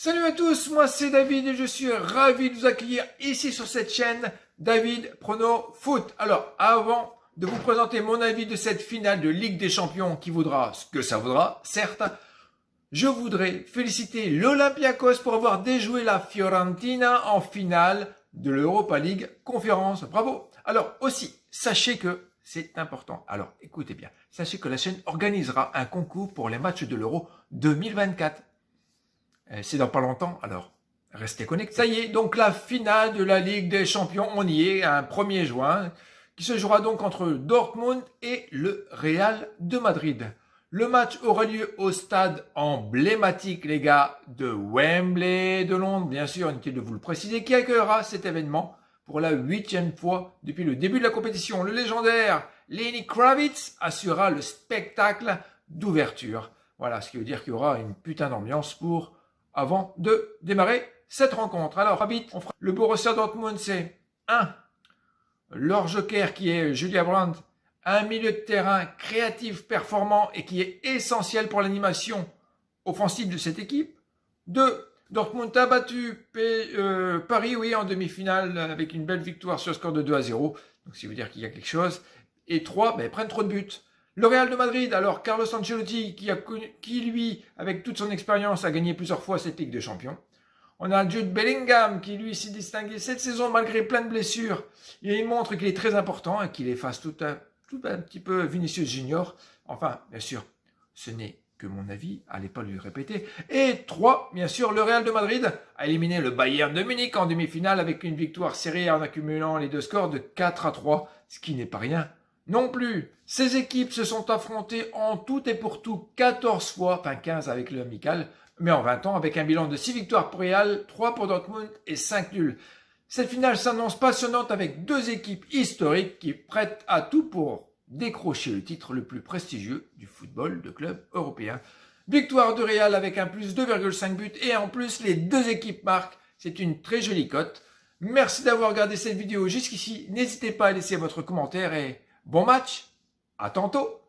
Salut à tous, moi c'est David et je suis ravi de vous accueillir ici sur cette chaîne David Prono Foot. Alors avant de vous présenter mon avis de cette finale de Ligue des Champions qui vaudra ce que ça vaudra, certes, je voudrais féliciter l'Olympiakos pour avoir déjoué la Fiorentina en finale de l'Europa League Conférence. Bravo. Alors aussi, sachez que c'est important. Alors écoutez bien, sachez que la chaîne organisera un concours pour les matchs de l'Euro 2024. C'est dans pas longtemps, alors restez connectés. Ça y est, donc la finale de la Ligue des Champions, on y est, un 1er juin, qui se jouera donc entre Dortmund et le Real de Madrid. Le match aura lieu au stade emblématique, les gars, de Wembley de Londres, bien sûr, inutile de vous le préciser, qui accueillera cet événement pour la 8e fois depuis le début de la compétition. Le légendaire Lenny Kravitz assurera le spectacle d'ouverture. Voilà, ce qui veut dire qu'il y aura une putain d'ambiance avant de démarrer cette rencontre. Alors, vite, le Borussia Dortmund, c'est 1. Leur joker qui est Julia Brandt, un milieu de terrain créatif, performant et qui est essentiel pour l'animation offensive de cette équipe. 2. Dortmund a battu Paris, oui, en demi-finale avec une belle victoire sur le score de 2-0. Donc, ça veut dire qu'il y a quelque chose. Et 3, ils prennent trop de buts. Le Real de Madrid, alors Carlos Ancelotti, qui lui, avec toute son expérience, a gagné plusieurs fois cette Ligue des Champions. On a Jude Bellingham, qui lui s'est distingué cette saison malgré plein de blessures. Et il montre qu'il est très important et qu'il efface tout un petit peu Vinicius Junior. Enfin, bien sûr, ce n'est que mon avis, allez pas lui répéter. Et 3, bien sûr, le Real de Madrid a éliminé le Bayern de Munich en demi-finale avec une victoire serrée en accumulant les deux scores de 4-3, ce qui n'est pas rien. Non plus. Ces équipes se sont affrontées en tout et pour tout 14 fois, enfin 15 avec le amical, mais en 20 ans avec un bilan de 6 victoires pour Real, 3 pour Dortmund et 5 nuls. Cette finale s'annonce passionnante avec deux équipes historiques qui prêtent à tout pour décrocher le titre le plus prestigieux du football de club européen. Victoire de Real avec un plus 2,5 buts et en plus les deux équipes marquent. C'est une très jolie cote. Merci d'avoir regardé cette vidéo jusqu'ici. N'hésitez pas à laisser votre commentaire et bon match, à tantôt.